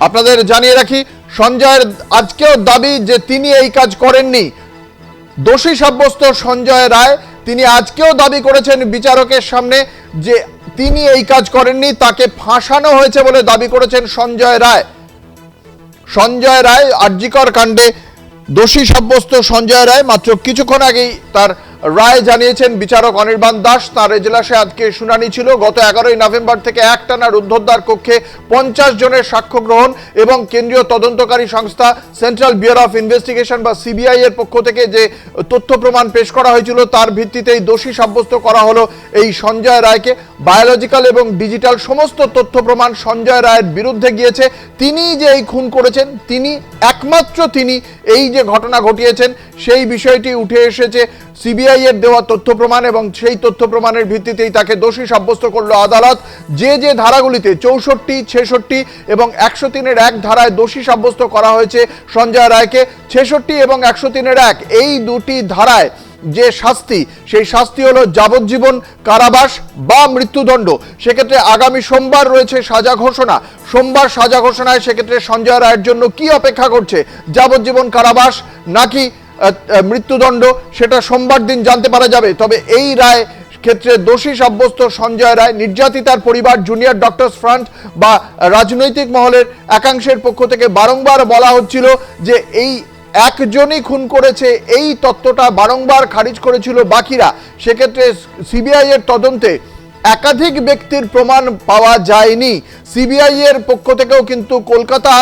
আপনাদের জানিয়ে রাখি, সঞ্জয়ের আজকেও দাবি যে তিনি এই কাজ করেননি। দোষী সাব্যস্ত সঞ্জয় রায় তিনি আজকেও দাবি করেছেন বিচারকের সামনে যে তিনি এই কাজ করেননি, তাকে ফাঁসানো হয়েছে বলে দাবি করেছেন সঞ্জয় রায়। সঞ্জয় রায় আরজিকর কাণ্ডে দোষী সাব্যস্ত সঞ্জয় রায় মাত্র কিছুক্ষণ আগেই তার রায় জানিয়েছেন বিচারক অনির্বাণ দাস। তার এজলাসে আজকে শুনানি ছিল। গত 11ই নভেম্বর থেকে একটানা রুদ্ধদ্বার কক্ষে 50 জনের সাক্ষ্য গ্রহণ এবং কেন্দ্রীয় তদন্তকারী সংস্থা সেন্ট্রাল ব্যুরো অফ ইনভেস্টিগেশন বা সিবিআই এর পক্ষ থেকে যে তথ্য প্রমাণ পেশ করা হয়েছিল তার ভিত্তিতেই দোষী সাব্যস্ত করা হলো এই সঞ্জয় রায়কে। বায়োলজিক্যাল এবং ডিজিটাল সমস্ত তথ্য প্রমাণ সঞ্জয় রায়ের বিরুদ্ধে গিয়েছে। তিনি যে এই খুন করেছেন, তিনি একমাত্র তিনি এই যে ঘটনা ঘটিয়েছেন সেই বিষয়টি উঠে এসেছে সিবিআই এর দেওয়া তথ্য প্রমাণ এবং সেই তথ্য প্রমাণের ভিত্তিতেই তাকে দোষী সাব্যস্ত করলো আদালত। যে যে ধারাগুলিতে 64, 66 এবং 103-1 ধারায় দোষী সাব্যস্ত করা হয়েছে সঞ্জয় রায়কে, 66 এবং 103-1 এই দুটি ধারায় যে শাস্তি, সেই শাস্তি হলো যাবজ্জীবন কারাবাস বা মৃত্যুদণ্ড। সেক্ষেত্রে আগামী সোমবার রয়েছে সাজা ঘোষণা। সোমবার সাজা ঘোষণায় সেক্ষেত্রে সঞ্জয় রায়ের জন্য কি অপেক্ষা করছে, যাবজ্জীবন কারাবাস নাকি মৃত্যুদণ্ড, সেটা সোমবার দিন জানতে পারা যাবে। তবে এই রায় ক্ষেত্রে দোষী সাব্যস্ত সঞ্জয় রায়, নির্যাতিতার পরিবার, জুনিয়র ডক্টরস ফ্রন্ট বা রাজনৈতিক মহলের একাংশের পক্ষ থেকে বারংবার বলা হচ্ছিল যে এই একজনই খুন করেছে, এই তত্ত্বটা বারংবার খারিজ করেছিল বাকিরা। সেক্ষেত্রে সিবিআই এর তদন্তে একাধিক ব্যক্তির প্রমাণ পাওয়া যায়নি। সিবিআই এর পক্ষ থেকেও কিন্তু কলকাতা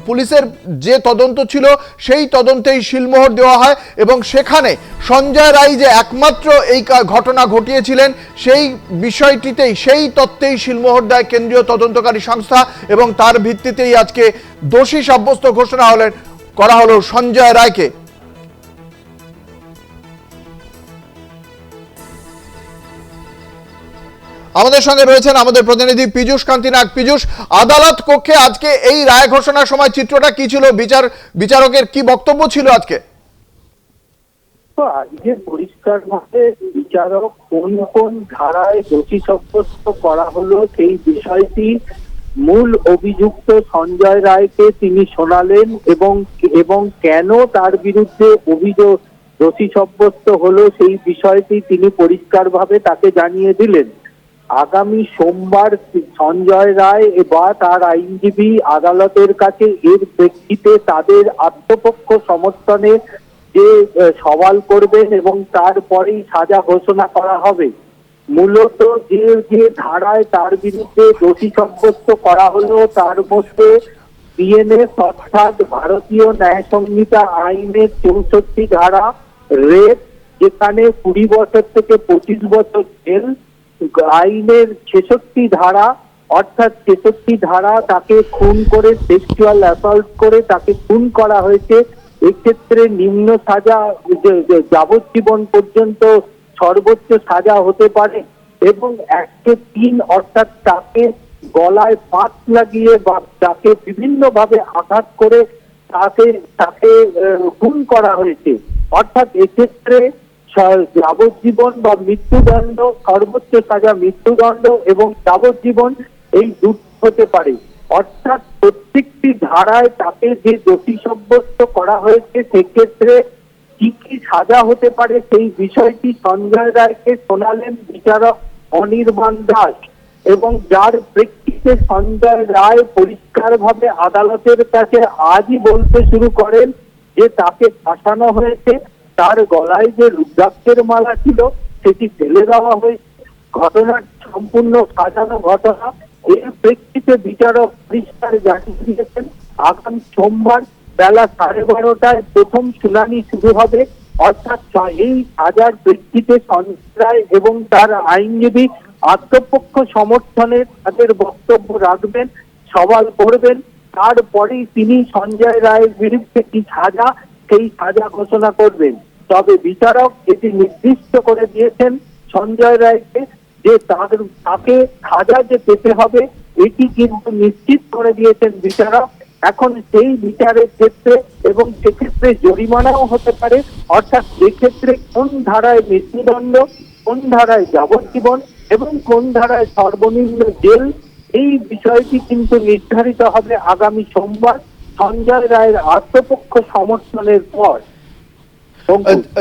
পুলিশের যে তদন্ত ছিল সেই তদন্তেই শিলমোহর দেওয়া হয় এবং সেখানে সঞ্জয় রায় যে একমাত্র এই ঘটনা ঘটিয়েছিলেন সেই বিষয়টিতেই, সেই তত্ত্বেই শিলমোহর দেয় কেন্দ্রীয় তদন্তকারী সংস্থা এবং তার ভিত্তিতেই আজকে দোষী সাব্যস্ত ঘোষণা করা হলো সঞ্জয় রায়কে। আমাদের সঙ্গে রয়েছেন আমাদের প্রতিনিধি পীযূষ কান্তি নাগ। পীযূষ, আদালত কক্ষে আজকে এই রায় ঘোষণার সময় চিত্রটা কি ছিল? বিচারকের কি বক্তব্য ছিল আজকে? আজকে পরিষ্কারভাবে বিচারক কোন কোন ধারায় দোষী সাব্যস্ত করা হলো সেই বিষয়টি মূল অভিযুক্ত সঞ্জয় রায়কে তিনি শোনালেন এবং কেন তার বিরুদ্ধে অভিযোগ দোষী সাব্যস্ত হলো সেই বিষয়টি তিনি পরিষ্কারভাবে তাকে জানিয়ে দিলেন। আগামী সোমবার সঞ্জয় রায় বা তার আইনজীবী আদালতের কাছে এর প্রেক্ষিতে তাদের আত্মপক্ষ সমর্থনে যে সওয়াল করবেন এবং তারপরেই সাজা ঘোষণা করা হবে। মূলত যে যে ধারায় তার বিরুদ্ধে দোষী সাব্যস্ত করা হলো তার মধ্যে বিএনএস অর্থাৎ ভারতীয় ন্যায় সংহিতা আইনের 64 ধারা, রেপ যেখানে 20 বছর থেকে 25 বছর জেল, আইনের 66 ধারা অর্থাৎ 66 ধারা তাকে খুন করে, সেক্সুয়াল অ্যাসল্ট করে তাকে খুন করা হয়েছে। এক্ষেত্রে নিম্ন সাজা যাবজ্জীবন পর্যন্ত সর্বোচ্চ সাজা হতে পারে এবং 103 অর্থাৎ তাকে গলায় ফাঁস লাগিয়ে বা তাকে বিভিন্ন ভাবে আঘাত করে তাকে খুন করা হয়েছে। অর্থাৎ এক্ষেত্রে যাবজ্জীবন বা মৃত্যুদণ্ড, সর্বোচ্চ সাজা মৃত্যুদণ্ড এবং যাবজ্জীবন এই দুটি হতে পারে। অর্থাৎ প্রত্যেকটি ধারায় তাকে যে দোষী সাব্যস্ত করা হয়েছে সেক্ষেত্রে কি কি সাজা হতে পারে সেই বিষয়টি সঞ্জয় রায়কে শোনালেন বিচারক অনির্বাণ দাস এবং যার প্রেক্ষিতে সঞ্জয় রায় পরিষ্কারভাবে আদালতের কাছে আজই বলতে শুরু করেন যে তাকে ফাঁসানো হয়েছে, তার গলায় যে রুদ্রাক্ষের মালা ছিল সেটি ফেলে দেওয়া হয়েছে। ঘটনা সম্পূর্ণ সাজানো ঘটনা। এর প্রেক্ষিতে বিচারক পরিষ্কার জানিয়ে দিয়েছেন আগামী সোমবার বেলা 12:30টায় প্রথম শুনানি শুরু হবে। অর্থাৎ এই সাজার প্রেক্ষিতে সঞ্জয় রায় এবং তার আইনজীবী আত্মপক্ষ সমর্থনে তাদের বক্তব্য রাখবেন, সওয়াল করবেন। তারপরেই তিনি সঞ্জয় রায়ের বিরুদ্ধে কি সাজা সেই সাজা ঘোষণা করবেন। তবে বিচারক এটি নির্দিষ্ট করে দিয়েছেন সঞ্জয় রায়কে যে তাকে সাজা যে পেতে হবে এটি কিন্তু নিশ্চিত করে দিয়েছেন বিচারক। এখন সেই বিচারের ক্ষেত্রে এবং সেক্ষেত্রে জরিমানাও হতে পারে। অর্থাৎ এক্ষেত্রে কোন ধারায় মৃত্যুদণ্ড, কোন ধারায় যাবজ্জীবন এবং কোন ধারায় সর্বনিম্ন জেল, এই বিষয়টি কিন্তু নির্ধারিত হবে আগামী সোমবার সঞ্জয় রায়ের আত্মপক্ষ সমর্থনের পর।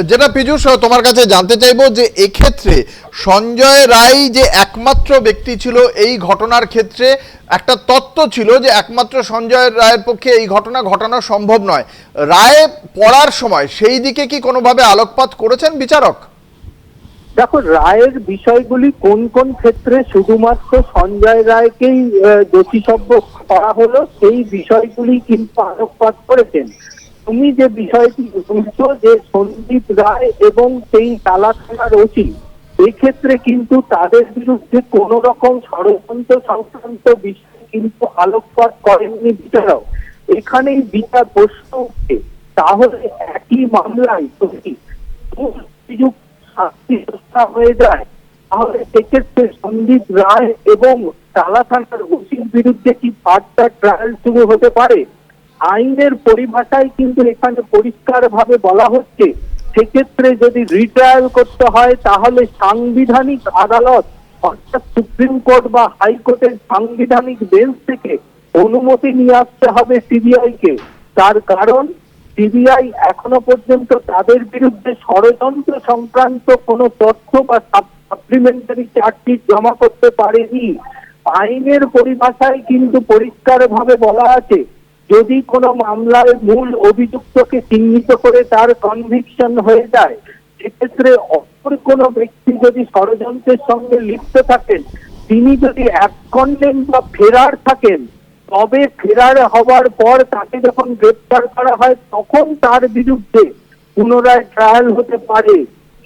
যেটা পীযূষ তোমার কাছে জানতে চাইবো যে এক্ষেত্রে সঞ্জয় রায় যে একমাত্র ব্যক্তি ছিল এই ঘটনার ক্ষেত্রে, একটা তত্ত্ব ছিল যে একমাত্র সঞ্জয় রায়ের পক্ষে এই ঘটনা ঘটানো সম্ভব নয়। রায় পড়ার সময় সেই দিকে কি কোনোভাবে আলোকপাত করেছেন বিচারক? দেখো, রায়ের বিষয়গুলি কোন কোন ক্ষেত্রে শুধুমাত্র সঞ্জয় রায়কেই দোষী সাব্যস্ত করা হলো সেই বিষয়গুলি কিন্তু আলোকপাত করেছেন। তুমি যে বিষয়টি বলছো যে সন্দীপ রায় এবং সেই তালা থানার ওসি, এক্ষেত্রে কিন্তু তাদের বিরুদ্ধে কোন রকম ষড়যন্ত্র সংক্রান্ত বিষয় কিন্তু আলোকপাত করেননি বিচারক। এখানেই বিচার প্রশ্ন উঠে, তাহলে একই মামলায় যদি শাস্তি হয়ে যায়, তাহলে সেক্ষেত্রে সন্দীপ রায় এবং তালা থানার ওসির বিরুদ্ধে কি ফার্দার ট্রায়াল শুরু হতে পারে? আইনের পরিভাষায় কিন্তু এখানে পরিষ্কার ভাবে বলা হচ্ছে, সেক্ষেত্রে যদি রিট্রায়াল করতে হয় তাহলে সাংবিধানিক আদালত অর্থাৎ সুপ্রিম কোর্ট বা হাইকোর্টের সাংবিধানিক বেঞ্চ থেকে অনুমতি নিয়ে আসতে হবে সিবিআই কে। তার কারণ সিবিআই এখনো পর্যন্ত তাদের বিরুদ্ধে ষড়যন্ত্র সংক্রান্ত কোনো তথ্য বা সাপ্লিমেন্টারি চার্জশিট জমা করতে পারেনি। আইনের পরিভাষায় কিন্তু পরিষ্কার ভাবে বলা আছে, যদি কোনো মামলায় মূল অভিযুক্তকে চিহ্নিত করে তার কনভিকশন হয়ে যায়, সেক্ষেত্রে অপর কোনো ব্যক্তি যদি ষড়যন্ত্রের সঙ্গে লিপ্ত থাকেন, তিনি যদি অ্যাবসকন্ডেন্ট বা ফেরার থাকেন, তবে ফেরার হওয়ার পর তাকে যখন গ্রেপ্তার করা হয় তখন তার বিরুদ্ধে পুনরায় ট্রায়াল হতে পারে।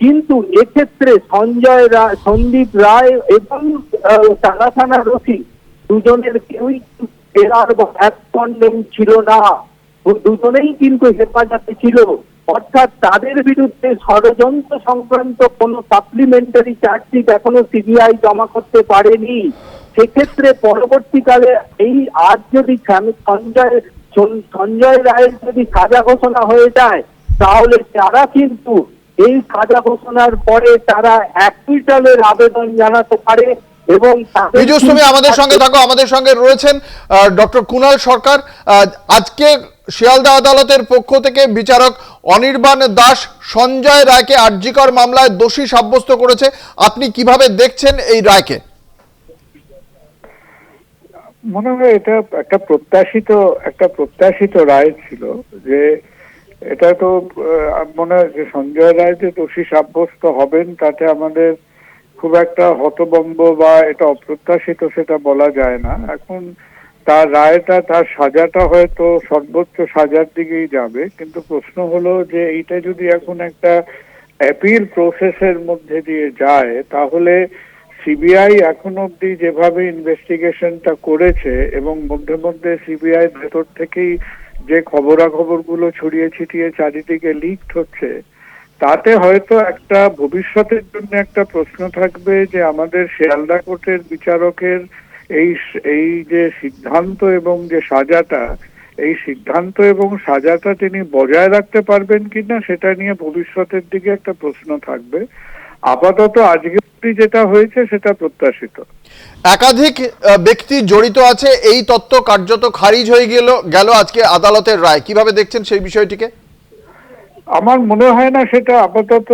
কিন্তু এক্ষেত্রে সন্দীপ রায় এবং তালা থানার ওসি দুজনের কেউই ফেরার বা অ্যাবসকন্ডেন্ট ছিল না, দুজনেই কিন্তু হেফাজতে ছিল। অর্থাৎ তাদের বিরুদ্ধে ষড়যন্ত্র সংক্রান্ত কোনো সাপ্লিমেন্টারি চার্জশিট এখনো সিবিআই জমা করতে পারেনি। সেক্ষেত্রে পরবর্তীকালে এই আজ যদি সঞ্জয় রায়ের যদি সাজা ঘোষণা হয়ে যায়, তাহলে তারা কিন্তু এই সাজা ঘোষণার পরে তারা অ্যাকুইটালের আবেদন জানাতে পারে। এবং পীযূষ, তুমি আমাদের সঙ্গে থাকো। আমাদের সঙ্গে রয়েছেন ডক্টর কুণাল সরকার। আজকে শিয়ালদা আদালতের পক্ষ থেকে বিচারক অনির্বাণ দাস সঞ্জয় রায়কে আরজিকর মামলায় দোষী সাব্যস্ত করেছে। আপনি কিভাবে দেখছেন এই রায়কে? মনে হয় এটা একটা প্রত্যাশিত রায় ছিল। যে এটা তো মনে হয় যে সঞ্জয় রায় যে দোষী সাব্যস্ত হবেন তাতে আমাদের খুব একটা হতভম্ব বা এটা অপ্রত্যাশিত সেটা বলা যায় না। এখন তার রায়টা, তার সাজাটা হয়তো সর্বোচ্চ সাজার দিকেই যাবে, কিন্তু প্রশ্ন হলো যে এইটা যদি এখন একটা অ্যাপিল প্রসেসের মধ্যে দিয়ে যায়, তাহলে সিবিআই এখন অব্দি যেভাবে ইনভেস্টিগেশনটা করেছে এবং মধ্যে মধ্যে সিবিআই ভেতর থেকেই যে খবরাখবরগুলো ছড়িয়ে ছিটিয়ে চারিদিকে লিকড হচ্ছে, তাতে হয়তো একটা ভবিষ্যতের জন্য একটা প্রশ্ন থাকবে যে আমাদের শিয়ালদা কোর্টের বিচারকের এই যে সিদ্ধান্ত এবং যে সাজাটা, এই সিদ্ধান্ত এবং সাজাটা তিনি বজায় রাখতে পারবেন কিনা সেটা নিয়ে ভবিষ্যতের দিকে একটা প্রশ্ন থাকবে। আপাতত আজকে যেটা হয়েছে সেটা প্রত্যাশিত। একাধিক ব্যক্তি জড়িত আছে, এই তত্ত্ব কার্যত খারিজ হয়ে গেল আজকে আদালতের রায়। কিভাবে দেখছেন সেই বিষয়টিকে? আমার মনে হয় না সেটা আপাতত,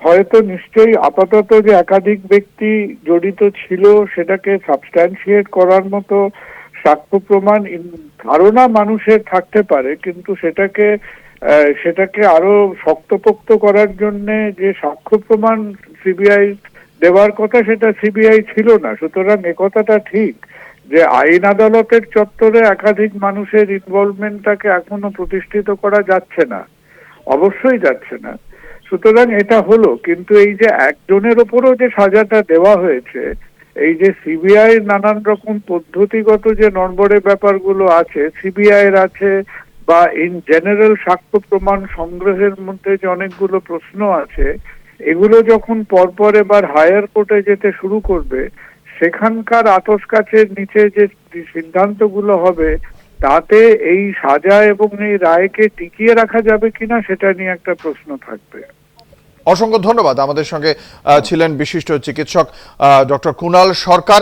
হয়তো নিশ্চয়ই আপাতত যে একাধিক ব্যক্তি জড়িত ছিল সেটাকে সাবস্ট্যান্সিয়েট করার মতো সাক্ষ্য প্রমাণ ধারণা মানুষের থাকতে পারে, কিন্তু সেটাকে আরো শক্তপোক্ত করার জন্য যে সাক্ষ্য প্রমাণ সিবিআই দেওয়ার কথা সেটা সিবিআই ছিল না। সুতরাং একথাটা ঠিক যে আইন আদালতের চত্বরে একাধিক মানুষের ইনভলভমেন্টটাকে এখনো প্রতিষ্ঠিত করা যাচ্ছে না, অবশ্যই যাচ্ছে না। সুতরাং এটা হলো, কিন্তু এই যে একজনের ওপরও যে সাজাটা দেওয়া হয়েছে, এই যে সিবিআই নানান রকম পদ্ধতিগত যে নড়বড়ে ব্যাপারগুলো আছে সিবিআই এর আছে, বা ইন জেনারেল সাক্ষ্য প্রমাণ সংগ্রহের মধ্যে যে অনেকগুলো প্রশ্ন আছে, এগুলো যখন পরপর এবার হায়ার কোর্টে যেতে শুরু করবে, সেখানকার আতস কাছের নিচে যে সিদ্ধান্তগুলো হবে তাতে এই সাজা এবং এই রায়কে টিকিয়ে রাখা যাবে কিনা সেটা নিয়ে একটা প্রশ্ন থাকবে। অসংখ্য ধন্যবাদ। আমাদের সঙ্গে ছিলেন বিশিষ্ট চিকিৎসক ডক্টর কুণাল সরকার।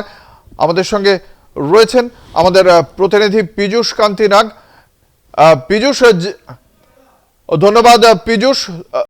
আমাদের সঙ্গে রয়েছেন আমাদের প্রতিনিধি পীযূষ কান্তি নাগ। পীযূষ, ধন্যবাদ পীযূষ।